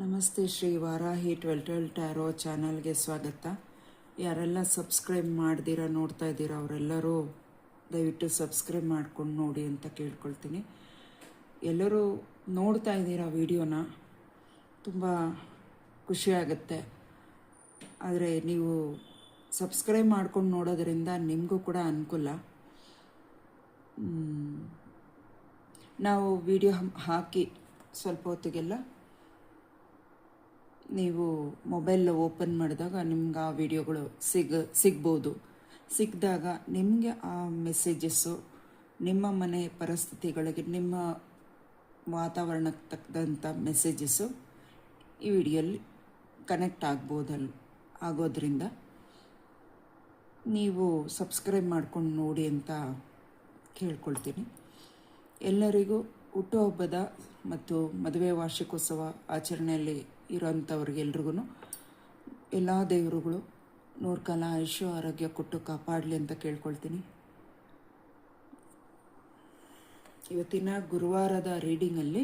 ನಮಸ್ತೆ ಶ್ರೀ ವಾರಾಹಿ 12 ಟ್ಯಾರೋ ಚಾನಲ್ಗೆ ಸ್ವಾಗತ. ಯಾರೆಲ್ಲ ಸಬ್ಸ್ಕ್ರೈಬ್ ಮಾಡ್ದಿರಾ ನೋಡ್ತಾ ಇದ್ದೀರಾ ಅವರೆಲ್ಲರೂ ದಯವಿಟ್ಟು ಸಬ್ಸ್ಕ್ರೈಬ್ ಮಾಡ್ಕೊಂಡು ನೋಡಿ ಅಂತ ಕೇಳ್ಕೊಳ್ತೀನಿ. ಎಲ್ಲರೂ ನೋಡ್ತಾ ಇದ್ದೀರಾ ವಿಡಿಯೋನ, ತುಂಬ ಖುಷಿಯಾಗುತ್ತೆ. ಆದರೆ ನೀವು ಸಬ್ಸ್ಕ್ರೈಬ್ ಮಾಡ್ಕೊಂಡು ನೋಡೋದ್ರಿಂದ ನಿಮಗೂ ಕೂಡ ಅನುಕೂಲ. ನಾವು ವಿಡಿಯೋ ಹಾಕಿ ಸ್ವಲ್ಪ ಹೊತ್ತಿಗೆಲ್ಲ ನೀವು ಮೊಬೈಲ್ ಓಪನ್ ಮಾಡಿದಾಗ ನಿಮ್ಗೆ ಆ ವಿಡಿಯೋಗಳು ಸಿಗ್ಬೋದು. ಸಿಕ್ಕಿದಾಗ ನಿಮಗೆ ಆ ಮೆಸೇಜಸ್ಸು ನಿಮ್ಮ ಮನೆ ಪರಿಸ್ಥಿತಿಗಳಿಗೆ, ನಿಮ್ಮ ವಾತಾವರಣಕ್ಕೆ ತಕ್ಕಂಥ ಮೆಸೇಜಸ್ಸು ಈ ವಿಡಿಯೋಲ್ಲಿ ಕನೆಕ್ಟ್ ಆಗೋದ್ರಿಂದ ನೀವು ಸಬ್ಸ್ಕ್ರೈಬ್ ಮಾಡ್ಕೊಂಡು ನೋಡಿ ಅಂತ ಕೇಳ್ಕೊಳ್ತೀನಿ. ಎಲ್ಲರಿಗೂ ಹುಟ್ಟುಹಬ್ಬದ ಮತ್ತು ಮದುವೆ ವಾರ್ಷಿಕೋತ್ಸವ ಆಚರಣೆಯಲ್ಲಿ ಇರೋಂಥವ್ರಿಗೆಲ್ರಿಗೂ ಎಲ್ಲ ದೇವರುಗಳು ನೂರ್ಕಾಲ ಆಯುಷ್ಯ ಆರೋಗ್ಯ ಕೊಟ್ಟು ಕಾಪಾಡಲಿ ಅಂತ ಕೇಳ್ಕೊಳ್ತೀನಿ. ಇವತ್ತಿನ ಗುರುವಾರದ ರೀಡಿಂಗಲ್ಲಿ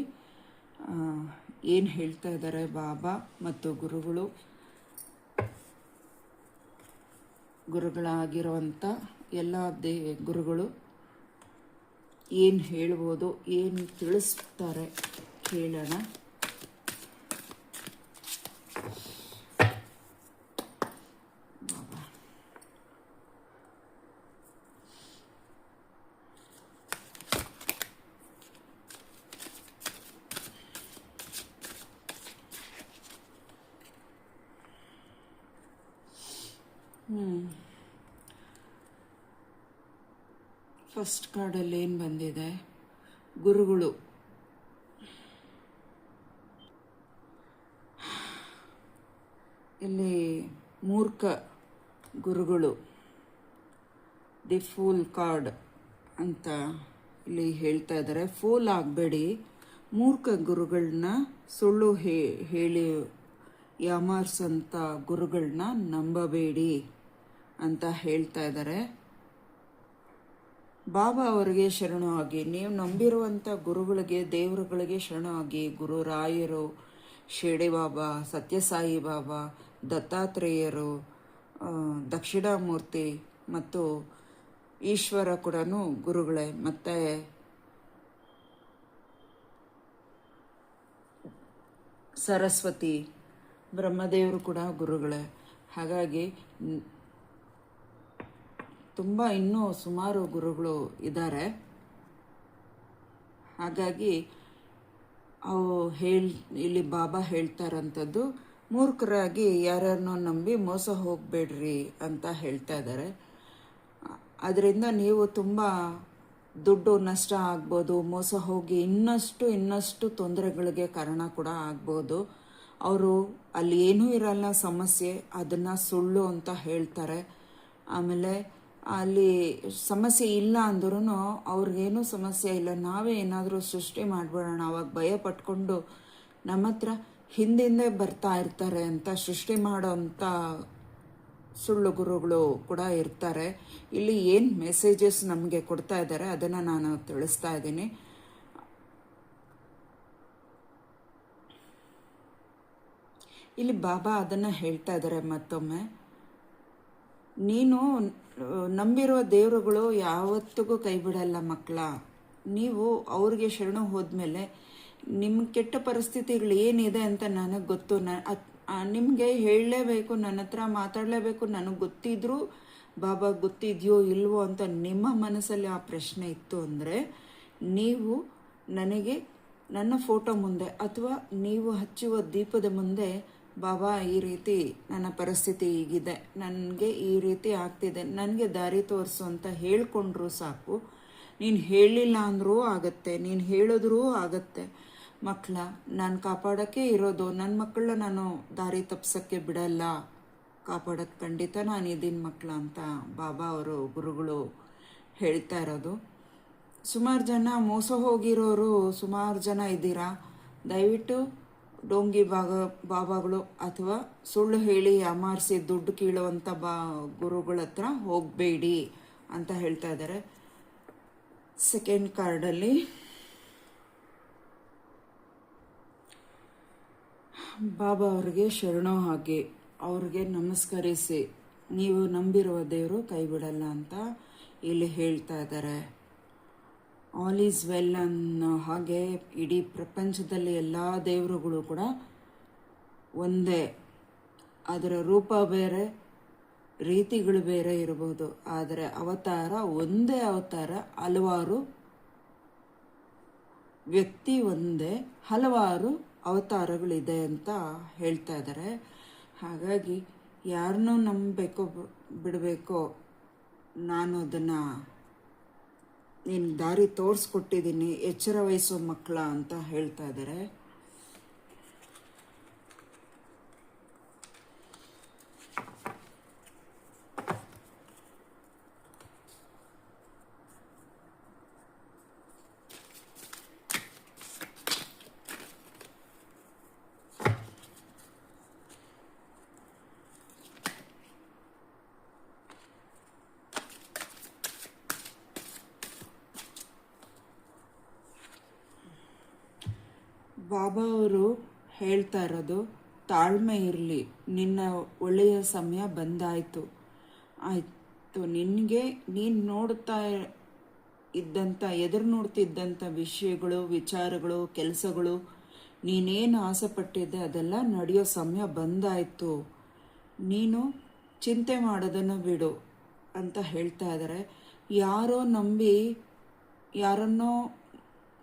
ಏನು ಹೇಳ್ತಾ ಇದ್ದಾರೆ ಬಾಬಾ ಮತ್ತು ಗುರುಗಳಾಗಿರುವಂಥ ಎಲ್ಲ ಗುರುಗಳು ಏನು ಹೇಳ್ಬೋದು, ಏನು ತಿಳಿಸ್ತಾರೆ ಕೇಳೋಣ. ಫಸ್ಟ್ ಕಾರ್ಡಲ್ಲಿ ಏನು ಬಂದಿದೆ, ಗುರುಗಳು. ಇಲ್ಲಿ ಮೂರ್ಖ ಗುರುಗಳು, ದಿ ಫೂಲ್ ಕಾರ್ಡ್ ಅಂತ ಇಲ್ಲಿ ಹೇಳ್ತಾ ಇದ್ದಾರೆ. ಫೂಲ್ ಆಗಬೇಡಿ, ಮೂರ್ಖ ಗುರುಗಳನ್ನ, ಸುಳ್ಳು ಹೇಳಿ ಯಾಮಾರ್ಸಂಥ ಗುರುಗಳನ್ನ ನಂಬಬೇಡಿ ಅಂತ ಹೇಳ್ತಾ ಇದ್ದಾರೆ. ಬಾಬಾ ಅವರಿಗೆ ಶರಣು ಆಗಿ, ನೀವು ನಂಬಿರುವಂಥ ಗುರುಗಳಿಗೆ, ದೇವರುಗಳಿಗೆ ಶರಣು ಆಗಿ. ಗುರು ರಾಯರು, ಶಿರಡಿ ಬಾಬಾ, ಸತ್ಯಸಾಯಿ ಬಾಬಾ, ದತ್ತಾತ್ರೇಯರು, ದಕ್ಷಿಣಾಮೂರ್ತಿ ಮತ್ತು ಈಶ್ವರ ಕೂಡ ಗುರುಗಳೇ. ಮತ್ತು ಸರಸ್ವತಿ, ಬ್ರಹ್ಮದೇವರು ಕೂಡ ಗುರುಗಳೇ. ಹಾಗಾಗಿ ತುಂಬ ಇನ್ನೂ ಸುಮಾರು ಗುರುಗಳು ಇದ್ದಾರೆ. ಹಾಗಾಗಿ ಇಲ್ಲಿ ಬಾಬಾ ಹೇಳ್ತಾ ಇರೋಂಥದ್ದು, ಮೂರ್ಖರಾಗಿ ಯಾರನ್ನೋ ನಂಬಿ ಮೋಸ ಹೋಗಬೇಡ್ರಿ ಅಂತ ಹೇಳ್ತಾ ಇದ್ದಾರೆ. ಅದರಿಂದ ನೀವು ತುಂಬ ದುಡ್ಡು ನಷ್ಟ ಆಗ್ಬೋದು, ಮೋಸ ಹೋಗಿ ಇನ್ನಷ್ಟು ತೊಂದರೆಗಳಿಗೆ ಕಾರಣ ಕೂಡ ಆಗ್ಬೋದು. ಅವರು ಅಲ್ಲಿ ಏನೂ ಇರಲ್ಲ ಸಮಸ್ಯೆ, ಅದನ್ನು ಸುಳ್ಳು ಅಂತ ಹೇಳ್ತಾರೆ. ಆಮೇಲೆ ಅಲ್ಲಿ ಸಮಸ್ಯೆ ಇಲ್ಲ ಅಂದ್ರೂ ಅವ್ರಿಗೇನೂ ಸಮಸ್ಯೆ ಇಲ್ಲ, ನಾವೇ ಏನಾದರೂ ಸೃಷ್ಟಿ ಮಾಡಿಬಿಡೋಣ, ಅವಾಗ ಭಯ ಪಟ್ಕೊಂಡು ನಮ್ಮ ಹತ್ರ ಹಿಂದಿಂದೆ ಬರ್ತಾ ಇರ್ತಾರೆ ಅಂತ ಸೃಷ್ಟಿ ಮಾಡೋಂಥ ಸುಳ್ಳು ಗುರುಗಳು ಕೂಡ ಇರ್ತಾರೆ. ಇಲ್ಲಿ ಏನು ಮೆಸೇಜಸ್ ನಮಗೆ ಕೊಡ್ತಾ ಇದ್ದಾರೆ ಅದನ್ನು ನಾನು ತಿಳಿಸ್ತಾ ಇದ್ದೀನಿ. ಇಲ್ಲಿ ಬಾಬಾ ಅದನ್ನು ಹೇಳ್ತಾ ಇದ್ದಾರೆ ಮತ್ತೊಮ್ಮೆ, ನೀನು ನಂಬಿರುವ ದೇವರುಗಳು ಯಾವತ್ತಿಗೂ ಕೈ ಬಿಡಲ್ಲ ಮಕ್ಕಳ. ನೀವು ಅವ್ರಿಗೆ ಶರಣು ಹೋದ್ಮೇಲೆ ನಿಮ್ಮ ಕೆಟ್ಟ ಪರಿಸ್ಥಿತಿಗಳು ಏನಿದೆ ಅಂತ ನನಗೆ ಗೊತ್ತು, ನಿಮಗೆ ಹೇಳಲೇಬೇಕು, ನನ್ನ ಹತ್ರ ಮಾತಾಡಲೇಬೇಕು, ನನಗೆ ಗೊತ್ತಿದ್ರೂ ಬಾಬಾ ಗೊತ್ತಿದೆಯೋ ಇಲ್ವೋ ಅಂತ ನಿಮ್ಮ ಮನಸ್ಸಲ್ಲಿ ಆ ಪ್ರಶ್ನೆ ಇತ್ತು ಅಂದರೆ, ನೀವು ನನಗೆ ನನ್ನ ಫೋಟೋ ಮುಂದೆ ಅಥವಾ ನೀವು ಹಚ್ಚುವ ದೀಪದ ಮುಂದೆ, ಬಾಬಾ ಈ ರೀತಿ ನನ್ನ ಪರಿಸ್ಥಿತಿ ಹೀಗಿದೆ, ನನಗೆ ಈ ರೀತಿ ಆಗ್ತಿದೆ, ನನಗೆ ದಾರಿ ತೋರಿಸು ಅಂತ ಹೇಳ್ಕೊಂಡ್ರೂ ಸಾಕು. ನೀನು ಹೇಳಿಲ್ಲ ಅಂದರೂ ಆಗತ್ತೆ, ನೀನು ಹೇಳಿದ್ರೂ ಆಗತ್ತೆ. ಮಕ್ಕಳ ನಾನು ಕಾಪಾಡೋಕ್ಕೆ ಇರೋದು, ನನ್ನ ಮಕ್ಕಳನ್ನ ನಾನು ದಾರಿ ತಪ್ಸೋಕ್ಕೆ ಬಿಡಲ್ಲ, ಕಾಪಾಡೋಕ್ಕೆ ಖಂಡಿತ ನಾನು ಇದೀನಿ ಮಕ್ಕಳ ಅಂತ ಬಾಬಾ ಅವರು ಗುರುಗಳು ಹೇಳ್ತಾ ಇರೋದು. ಸುಮಾರು ಜನ ಮೋಸ ಹೋಗಿರೋರು ಸುಮಾರು ಜನ ಇದ್ದೀರಾ. ದಯವಿಟ್ಟು ಡೋಂಗಿ ಬಾಬಾಗಳು ಅಥವಾ ಸುಳ್ಳು ಹೇಳಿ ಯಾಮಾರಿಸಿ ದುಡ್ಡು ಕೀಳುವಂಥ ಗುರುಗಳ ಹತ್ರ ಹೋಗಬೇಡಿ ಅಂತ ಹೇಳ್ತಾ ಇದ್ದಾರೆ. ಸೆಕೆಂಡ್ ಕಾರ್ಡಲ್ಲಿ ಬಾಬಾ ಅವ್ರಿಗೆ ಶರಣೋ ಹಾಗೆ ಅವ್ರಿಗೆ ನಮಸ್ಕರಿಸಿ ನೀವು ನಂಬಿರುವ ದೇವರು ಕೈ ಬಿಡಲ್ಲ ಅಂತ ಇಲ್ಲಿ ಹೇಳ್ತಾ ಇದ್ದಾರೆ. ಆಲ್ ಈಸ್ ವೆಲ್ ಅನ್ನೋ ಹಾಗೆ ಇಡೀ ಪ್ರಪಂಚದಲ್ಲಿ ಎಲ್ಲ ದೇವರುಗಳು ಕೂಡ ಒಂದೇ. ಅದರ ರೂಪ ಬೇರೆ, ರೀತಿಗಳು ಬೇರೆ ಇರ್ಬೋದು, ಆದರೆ ಅವತಾರ ಒಂದೇ ಅವತಾರ. ಹಲವಾರು ವ್ಯಕ್ತಿ ಒಂದೇ, ಹಲವಾರು ಅವತಾರಗಳಿದೆ ಅಂತ ಹೇಳ್ತಾ ಇದ್ದಾರೆ. ಹಾಗಾಗಿ ಯಾರನ್ನೂ ನಂಬಬೇಕೋ ಬಿಡಬೇಕೋ, ನಾನು ಅದನ್ನು ನೀನು ದಾರಿ ತೋರಿಸ್ಕೊಟ್ಟಿದ್ದೀನಿ, ಎಚ್ಚರ ವಹಿಸೋ ಮಕ್ಕಳ ಅಂತ ಹೇಳ್ತಾ ಇದ್ದಾರೆ. ಬಾಬಾ ಅವರು ಹೇಳ್ತಾ ಇರೋದು, ತಾಳ್ಮೆ ಇರಲಿ, ನಿನ್ನ ಒಳ್ಳೆಯ ಸಮಯ ಬಂದಾಯಿತು. ಆಯಿತು, ನಿನಗೆ ನೀನು ನೋಡ್ತಾ ಎದುರು ನೋಡ್ತಿದ್ದಂಥ ವಿಷಯಗಳು, ವಿಚಾರಗಳು, ಕೆಲಸಗಳು, ನೀನೇನು ಆಸೆ ಪಟ್ಟಿದ್ದೆ ಅದೆಲ್ಲ ನಡೆಯೋ ಸಮಯ ಬಂದಾಯಿತು. ನೀನು ಚಿಂತೆ ಮಾಡೋದನ್ನು ಬಿಡು ಅಂತ ಹೇಳ್ತಾ ಇದ್ದಾರೆ. ಯಾರನ್ನೋ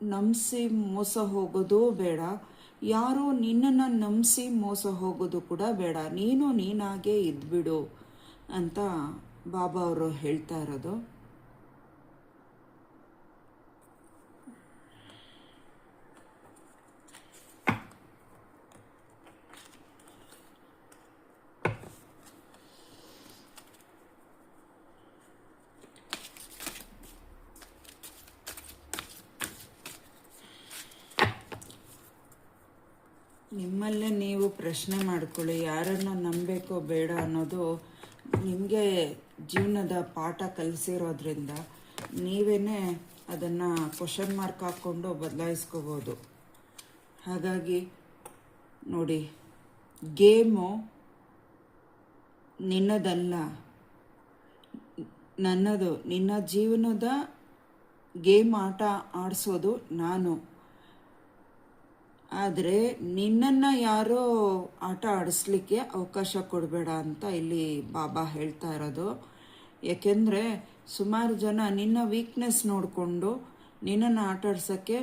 ನಂಬಿಸಿ ಮೋಸ ಹೋಗೋದು ಬೇಡ, ಯಾರು ನಿನ್ನನ್ನು ನಂಬಿಸಿ ಮೋಸ ಹೋಗೋದು ಕೂಡ ಬೇಡ. ನೀನು ನೀನಾಗೇ ಇದ್ಬಿಡು ಅಂತ ಬಾಬಾ ಅವರು ಹೇಳ್ತಾ ಇರೋದು. ನಿಮ್ಮಲ್ಲೇ ನೀವು ಪ್ರಶ್ನೆ ಮಾಡ್ಕೊಳ್ಳಿ, ಯಾರನ್ನು ನಂಬಬೇಕೋ ಬೇಡ ಅನ್ನೋದು ನಿಮಗೆ ಜೀವನದ ಪಾಠ ಕಲಿಸಿರೋದ್ರಿಂದ ನೀವೇ ಅದನ್ನು ಕ್ವಶನ್ ಮಾರ್ಕ್ ಹಾಕ್ಕೊಂಡು ಬದಲಾಯಿಸ್ಕೋಬೋದು. ಹಾಗಾಗಿ ನೋಡಿ, ಗೇಮು ನಿನ್ನದಲ್ಲ, ನನ್ನದು. ನಿನ್ನ ಜೀವನದ ಗೇಮ್ ಆಟ ಆಡಿಸೋದು ನಾನು. ಆದರೆ ನಿನ್ನನ್ನು ಯಾರೋ ಆಟ ಆಡಿಸ್ಲಿಕ್ಕೆ ಅವಕಾಶ ಕೊಡಬೇಡ ಅಂತ ಇಲ್ಲಿ ಬಾಬಾ ಹೇಳ್ತಾ ಇರೋದು. ಏಕೆಂದರೆ ಸುಮಾರು ಜನ ನಿನ್ನ ವೀಕ್ನೆಸ್ ನೋಡಿಕೊಂಡು ನಿನ್ನನ್ನು ಆಟ ಆಡ್ಸೋಕ್ಕೆ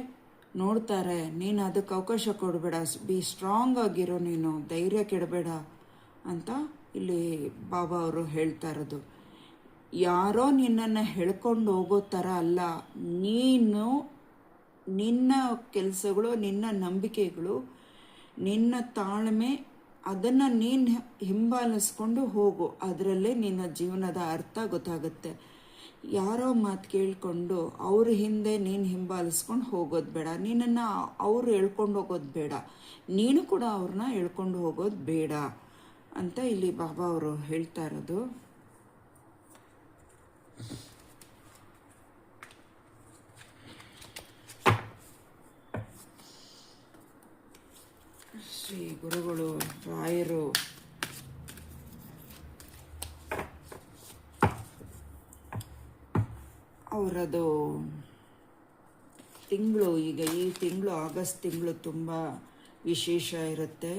ನೋಡ್ತಾರೆ. ನೀನು ಅದಕ್ಕೆ ಅವಕಾಶ ಕೊಡಬೇಡ, ಬಿ ಸ್ಟ್ರಾಂಗ್ ಆಗಿರೋ, ನೀನು ಧೈರ್ಯ ಕೆಡಬೇಡ ಅಂತ ಇಲ್ಲಿ ಬಾಬಾ ಅವರು ಹೇಳ್ತಾ ಇರೋದು. ಯಾರೋ ನಿನ್ನನ್ನು ಹೇಳ್ಕೊಂಡು ಹೋಗೋ ಥರ ಅಲ್ಲ, ನೀನು ನಿನ್ನ ಕೆಲಸಗಳು, ನಿನ್ನ ನಂಬಿಕೆಗಳು, ನಿನ್ನ ತಾಳ್ಮೆ, ಅದನ್ನು ನೀನು ಹಿಂಬಾಲಿಸ್ಕೊಂಡು ಹೋಗು. ಅದರಲ್ಲೇ ನಿನ್ನ ಜೀವನದ ಅರ್ಥ ಗೊತ್ತಾಗುತ್ತೆ. ಯಾರೋ ಮಾತು ಕೇಳಿಕೊಂಡು ಅವ್ರ ಹಿಂದೆ ನೀನು ಹಿಂಬಾಲಿಸ್ಕೊಂಡು ಹೋಗೋದು ಬೇಡ, ನಿನ್ನನ್ನು ಅವರು ಹೇಳ್ಕೊಂಡು ಹೋಗೋದು ಬೇಡ, ನೀನು ಕೂಡ ಅವ್ರನ್ನ ಹೇಳ್ಕೊಂಡು ಹೋಗೋದು ಬೇಡ ಅಂತ ಇಲ್ಲಿ ಬಾಬಾ ಅವರು ಹೇಳ್ತಾ ಇರೋದು. ಶ್ರೀ ಗುರುಗಳು ರಾಯರು ಅವರದು ತಿಂಗಳು, ಈಗ ಈ ತಿಂಗಳು ಆಗಸ್ಟ್ ತಿಂಗಳು ತುಂಬ ವಿಶೇಷ ಇರುತ್ತೆ.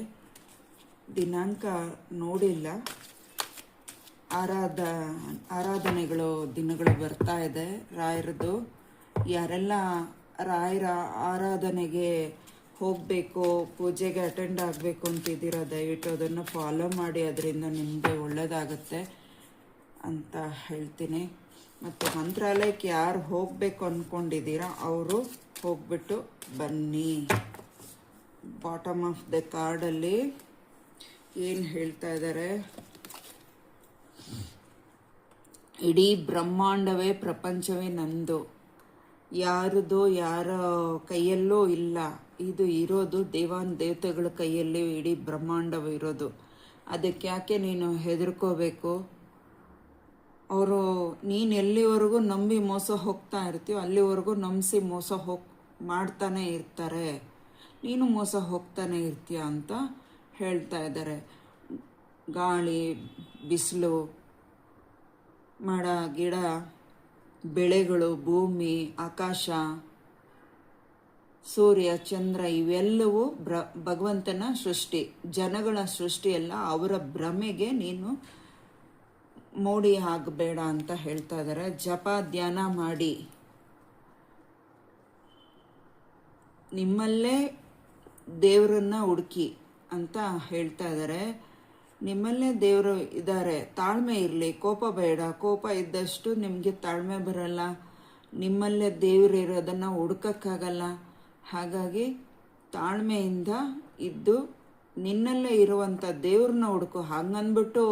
ದಿನಾಂಕ ನೋಡಿಲ್ಲ, ಆರಾಧನೆಗಳು ದಿನಗಳು ಬರ್ತಾ ಇದೆ ರಾಯರದು. ಯಾರೆಲ್ಲ ರಾಯರ ಆರಾಧನೆಗೆ ಹೋಗಬೇಕು, ಪೂಜೆಗೆ ಅಟೆಂಡ್ ಆಗಬೇಕು ಅಂತಿದ್ದೀರ, ದಯವಿಟ್ಟು ಅದನ್ನು ಫಾಲೋ ಮಾಡಿ, ಅದರಿಂದ ನಿಮಗೆ ಒಳ್ಳೆಯದಾಗತ್ತೆ ಅಂತ ಹೇಳ್ತೀನಿ. ಮತ್ತು ಮಂತ್ರಾಲಯಕ್ಕೆ ಯಾರು ಹೋಗಬೇಕು ಅಂದ್ಕೊಂಡಿದ್ದೀರಾ ಅವರು ಹೋಗ್ಬಿಟ್ಟು ಬನ್ನಿ. ಬಾಟಮ್ ಆಫ್ ದ ಕಾರ್ಡಲ್ಲಿ ಏನು ಹೇಳ್ತಾ ಇದ್ದಾರೆ, ಇಡೀ ಬ್ರಹ್ಮಾಂಡವೇ ಪ್ರಪಂಚವೇ ನಂದು, ಯಾರದು ಯಾರ ಕೈಯಲ್ಲೂ ಇಲ್ಲ, ಇದು ಇರೋದು ದೇವತೆಗಳ ಕೈಯಲ್ಲಿ ಇಡೀ ಬ್ರಹ್ಮಾಂಡವು ಇರೋದು. ಅದಕ್ಕೆ ಯಾಕೆ ನೀನು ಹೆದರ್ಕೋಬೇಕು? ಅವರು ನೀನು ಎಲ್ಲಿವರೆಗೂ ನಂಬಿ ಮೋಸ ಹೋಗ್ತಾ ಇರ್ತೀಯೋ ಅಲ್ಲಿವರೆಗೂ ನಂಬಿಸಿ ಮಾಡ್ತಾನೆ ಇರ್ತಾರೆ, ನೀನು ಮೋಸ ಹೋಗ್ತಾನೆ ಇರ್ತೀಯ ಅಂತ ಹೇಳ್ತಾ ಇದ್ದಾರೆ. ಗಾಳಿ, ಬಿಸಿಲು, ಮರ, ಗಿಡ, ಬೆಳೆಗಳು, ಭೂಮಿ, ಆಕಾಶ, ಸೂರ್ಯ, ಚಂದ್ರ ಇವೆಲ್ಲವೂ ಭಗವಂತನ ಸೃಷ್ಟಿ. ಜನಗಳ ಸೃಷ್ಟಿಯಲ್ಲ, ಅವರ ಭ್ರಮೆಗೆ ನೀನು ಮೋಡಿ ಆಗಬೇಡ ಅಂತ ಹೇಳ್ತಾ ಇದ್ದಾರೆ. ಜಪ ಧ್ಯಾನ ಮಾಡಿ ನಿಮ್ಮಲ್ಲೇ ದೇವರನ್ನ ಹುಡುಕಿ ಅಂತ ಹೇಳ್ತಾ ಇದ್ದಾರೆ. ನಿಮ್ಮಲ್ಲೇ ದೇವರು ಇದ್ದಾರೆ, ತಾಳ್ಮೆ ಇರಲಿ, ಕೋಪ ಬೇಡ. ಕೋಪ ಇದ್ದಷ್ಟು ನಿಮಗೆ ತಾಳ್ಮೆ ಬರಲ್ಲ. ನಿಮ್ಮಲ್ಲೇ ದೇವರು ಇರೋದನ್ನು ಹುಡುಕಕ್ಕಾಗಲ್ಲ. ಹಾಗಾಗಿ ತಾಳ್ಮೆಯಿಂದ ಇದ್ದು ನಿನ್ನಲ್ಲೇ ಇರುವಂಥ ದೇವ್ರನ್ನ ಹುಡುಕು. ಹಂಗಂದ್ಬಿಟ್ಟು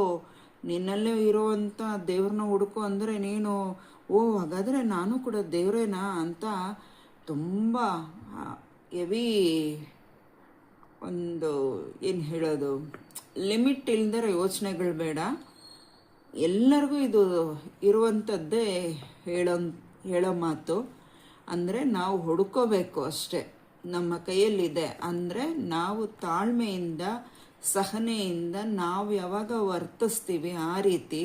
ನಿನ್ನಲ್ಲೇ ಇರುವಂಥ ದೇವ್ರನ್ನ ಹುಡುಕು ಅಂದರೆ ನೀನು ಹಾಗಾದರೆ ನಾನು ಕೂಡ ದೇವರೇನಾ ಅಂತ ತುಂಬ ಹೆವಿ ಒಂದು ಏನು ಹೇಳೋದು, ಲಿಮಿಟ್ ಇಲ್ದರೆ ಯೋಚನೆಗಳು ಬೇಡ. ಎಲ್ಲರಿಗೂ ಇದು ಇರುವಂಥದ್ದೇ ಹೇಳೋ ಮಾತು. ಅಂದರೆ ನಾವು ಹುಡುಕೋಬೇಕು ಅಷ್ಟೆ, ನಮ್ಮ ಕೈಯಲ್ಲಿದೆ. ಅಂದರೆ ನಾವು ತಾಳ್ಮೆಯಿಂದ, ಸಹನೆಯಿಂದ ನಾವು ಯಾವಾಗ ವರ್ತಿಸ್ತೀವಿ ಆ ರೀತಿ,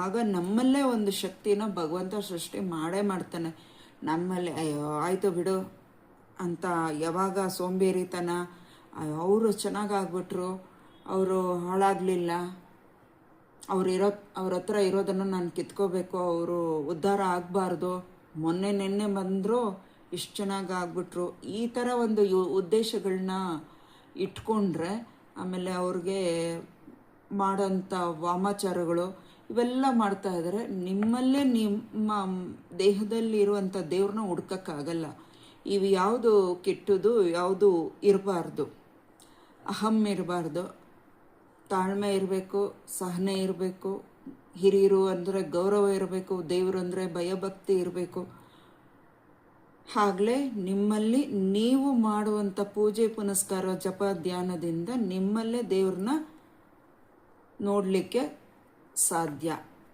ಆಗ ನಮ್ಮಲ್ಲೇ ಒಂದು ಶಕ್ತಿನ ಭಗವಂತ ಸೃಷ್ಟಿ ಮಾಡೇ ಮಾಡ್ತಾನೆ. ನಮ್ಮಲ್ಲಿ ಅಯ್ಯೋ ಆಯಿತು ಬಿಡು ಅಂತ ಯಾವಾಗ ಸೋಂಬೇರಿತನ, ಅವರು ಚೆನ್ನಾಗಾಗ್ಬಿಟ್ರು, ಅವರು ಹಾಳಾಗಲಿಲ್ಲ, ಅವ್ರ ಹತ್ರ ಇರೋದನ್ನು ನಾನು ಕಿತ್ಕೋಬೇಕು, ಅವರು ಉದ್ಧಾರ ಆಗಬಾರ್ದು, ನಿನ್ನೆ ಬಂದರು ಇಷ್ಟು ಚೆನ್ನಾಗಿ ಆಗ್ಬಿಟ್ರು, ಈ ಥರ ಒಂದು ಉದ್ದೇಶಗಳನ್ನ ಇಟ್ಕೊಂಡ್ರೆ ಆಮೇಲೆ ಅವ್ರಿಗೆ ಮಾಡೋಂಥ ವಾಮಾಚಾರಗಳು ಇವೆಲ್ಲ ಮಾಡ್ತಾ ಇದ್ದಾರೆ. ನಿಮ್ಮಲ್ಲೇ ನಿಮ್ಮ ದೇಹದಲ್ಲಿ ಇರುವಂಥ ದೇವ್ರನ್ನ ಹುಡ್ಕೋಕ್ಕಾಗಲ್ಲ. ಇವು ಯಾವುದು ಕೆಟ್ಟದು, ಯಾವುದು ಇರಬಾರ್ದು. ಅಹಂ ಇರಬಾರ್ದು, ತಾಳ್ಮೆ ಇರಬೇಕು, ಸಹನೆ ಇರಬೇಕು, ಹಿರಿಯರು ಅಂದರೆ ಗೌರವ ಇರಬೇಕು, ದೇವರು ಅಂದರೆ ಭಯಭಕ್ತಿ ಇರಬೇಕು. ಆಗಲೇ ನಿಮ್ಮಲ್ಲಿ ನೀವು ಮಾಡುವಂಥ ಪೂಜೆ ಪುನಸ್ಕಾರ, ಜಪ, ಧ್ಯಾನದಿಂದ ನಿಮ್ಮಲ್ಲೇ ದೇವ್ರನ್ನ ನೋಡಲಿಕ್ಕೆ ಸಾಧ್ಯ.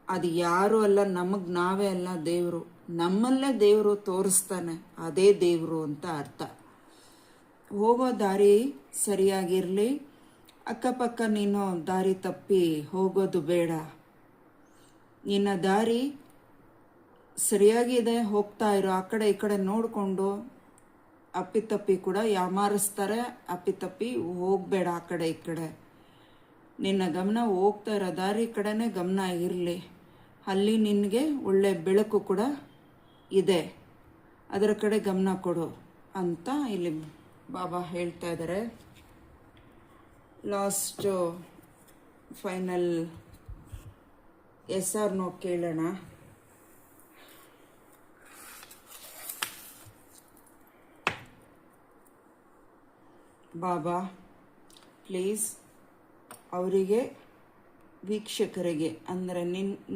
ಅದು ಯಾರೂ ಅಲ್ಲ, ನಮಗೆ ನಾವೇ ಅಲ್ಲ ದೇವರು, ನಮ್ಮಲ್ಲೇ ದೇವರು ತೋರಿಸ್ತಾನೆ, ಅದೇ ದೇವರು ಅಂತ ಅರ್ಥ. ಹೋಗೋ ದಾರಿ ಸರಿಯಾಗಿರಲಿ, ಅಕ್ಕಪಕ್ಕ ನೀನು ದಾರಿ ತಪ್ಪಿ ಹೋಗೋದು ಬೇಡ. ನಿನ್ನ ದಾರಿ ಸರಿಯಾಗಿದೆ, ಹೋಗ್ತಾ ಇರೋ. ಆ ಕಡೆ ಈ ಕಡೆ ನೋಡಿಕೊಂಡು ಅಪ್ಪಿತಪ್ಪಿ ಕೂಡ ಯಾಮಾರಿಸ್ತಾರೆ. ಅಪ್ಪಿತಪ್ಪಿ ಹೋಗಬೇಡ ಆ ಕಡೆ ಈ ಕಡೆ. ನಿನ್ನ ಗಮನ ಹೋಗ್ತಾ ಇರೋ ದಾರಿ ಕಡೆನೇ ಗಮನ ಇರಲಿ. ಅಲ್ಲಿ ನಿನಗೆ ಒಳ್ಳೆ ಬೆಳಕು ಕೂಡ ಇದೆ, ಅದರ ಕಡೆ ಗಮನ ಕೊಡು ಅಂತ ಇಲ್ಲಿ ಬಾಬಾ ಹೇಳ್ತಾ ಇದ್ದಾರೆ. Last final yes or no ಕೇಳೋಣ. ಬಾಬಾ ಪ್ಲೀಸ್ ಅವರಿಗೆ, ವೀಕ್ಷಕರಿಗೆ ಅಂದರೆ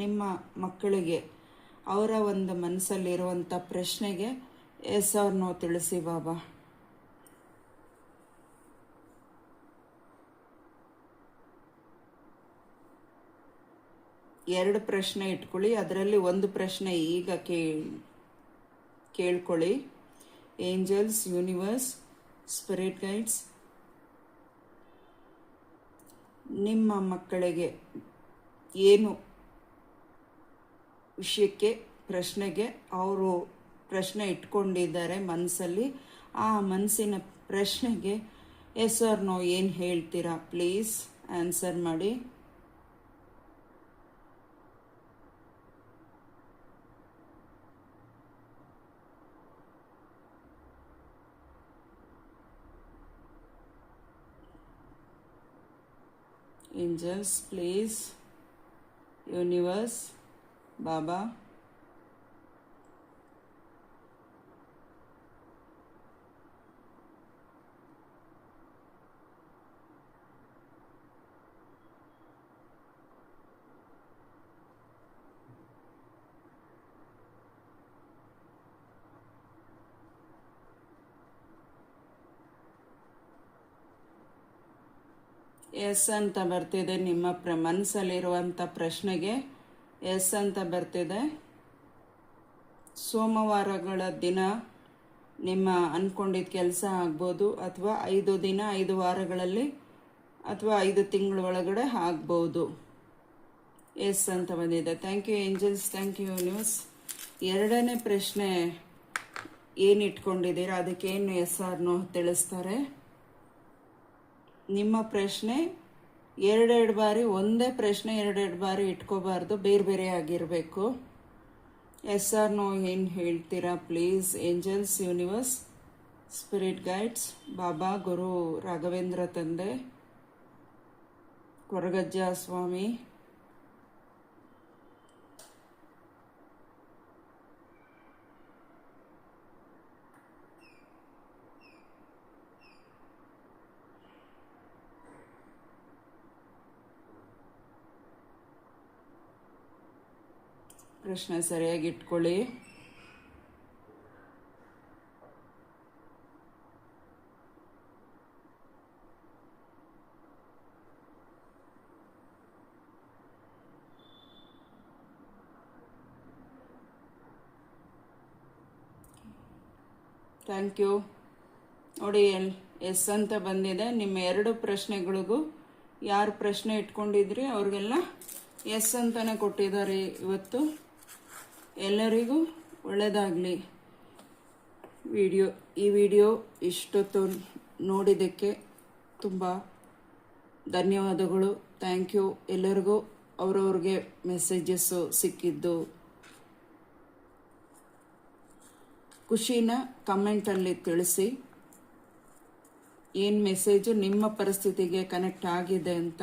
ನಿಮ್ಮ ಮಕ್ಕಳಿಗೆ ಅವರ ಒಂದು ಮನಸ್ಸಲ್ಲಿರುವಂಥ ಪ್ರಶ್ನೆಗೆ ಎಸ್ ಆರ್ ನೋ ತಿಳಿಸಿ ಬಾಬಾ. ಎರಡು ಪ್ರಶ್ನೆ ಇಟ್ಕೊಳ್ಳಿ, ಅದರಲ್ಲಿ ಒಂದು ಪ್ರಶ್ನೆ ಈಗ ಕೇಳ್ಕೊಳ್ಳಿ. ಏಂಜಲ್ಸ್, ಯೂನಿವರ್ಸ್, ಸ್ಪಿರಿಟ್ ಗೈಡ್ಸ್, ನಿಮ್ಮ ಮಕ್ಕಳಿಗೆ ಏನು ವಿಷಯಕ್ಕೆ ಪ್ರಶ್ನೆಗೆ ಅವರು ಪ್ರಶ್ನೆ ಇಟ್ಕೊಂಡಿದ್ದಾರೆ ಮನಸ್ಸಲ್ಲಿ, ಆ ಮನಸ್ಸಿನ ಪ್ರಶ್ನೆಗೆ ಎಸ್ ಆರ್ ನೋ ಏನು ಹೇಳ್ತೀರಾ ಪ್ಲೀಸ್ ಆನ್ಸರ್ ಮಾಡಿ. Angels, please. Universe, Baba. Yes ಅಂತ ಬರ್ತಿದೆ. ನಿಮ್ಮ ಮನಸ್ಸಲ್ಲಿರುವಂಥ ಪ್ರಶ್ನೆಗೆ ಎಸ್ ಅಂತ ಬರ್ತಿದೆ. ಸೋಮವಾರಗಳ ದಿನ ನಿಮ್ಮ ಅಂದ್ಕೊಂಡಿದ್ದ ಕೆಲಸ ಆಗ್ಬೋದು, ಅಥವಾ 5 ದಿನ 5 ವಾರಗಳಲ್ಲಿ ಅಥವಾ 5 ತಿಂಗಳ ಒಳಗಡೆ ಆಗ್ಬೋದು. ಎಸ್ ಅಂತ ಬಂದಿದೆ. Thank you angels, thank you universe. ಎರಡನೇ ಪ್ರಶ್ನೆ ಏನು ಇಟ್ಕೊಂಡಿದ್ದೀರಾ ಅದಕ್ಕೇನು ಎಸ್ ಆರ್ ನೋ ತಿಳಿಸ್ತಾರೆ. ನಿಮ್ಮ ಪ್ರಶ್ನೆ ಎರಡೆರಡು ಬಾರಿ, ಒಂದೇ ಪ್ರಶ್ನೆ ಎರಡೆರಡು ಬಾರಿ ಇಟ್ಕೋಬಾರ್ದು, ಬೇರೆ ಬೇರೆ ಆಗಿರಬೇಕು. ಎಸ್ ಆರ್ ನೋ ಏನು ಹೇಳ್ತೀರಾ please angels, universe, spirit guides, ಬಾಬಾ, ಗುರು ರಾಘವೇಂದ್ರ ತಂದೆ, ಕೊರಗಜ್ಜ ಸ್ವಾಮಿ, ಪ್ರಶ್ನೆ ಸರಿಯಾಗಿ ಇಟ್ಕೊಳ್ಳಿ. Thank you. ನೋಡಿ ಎಸ್ ಅಂತ ಬಂದಿದೆ. ನಿಮ್ಮ 2 ಪ್ರಶ್ನೆಗಳಿಗೂ ಯಾರು ಪ್ರಶ್ನೆ ಇಟ್ಕೊಂಡಿದ್ರಿ ಅವ್ರಿಗೆಲ್ಲ ಎಸ್ ಅಂತಲೇ ಕೊಟ್ಟಿದ್ದಾರೆ ಇವತ್ತು. ಎಲ್ಲರಿಗೂ ಒಳ್ಳೆಯದಾಗಲಿ. ಈ ವಿಡಿಯೋ ಇಷ್ಟೊತ್ತು ನೋಡಿದ್ದಕ್ಕೆ ತುಂಬ ಧನ್ಯವಾದಗಳು. Thank you. ಎಲ್ಲರಿಗೂ ಅವ್ರವ್ರಿಗೆ ಮೆಸೇಜಸ್ಸು ಸಿಕ್ಕಿದ್ದು ಖುಷಿನ ಕಮೆಂಟಲ್ಲಿ ತಿಳಿಸಿ. ಏನು ಮೆಸೇಜು ನಿಮ್ಮ ಪರಿಸ್ಥಿತಿಗೆ ಕನೆಕ್ಟ್ ಆಗಿದೆ ಅಂತ.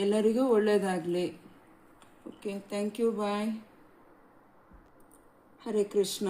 ಎಲ್ಲರಿಗೂ ಒಳ್ಳೆಯದಾಗಲಿ. Okay, thank you, bye. Hare Krishna.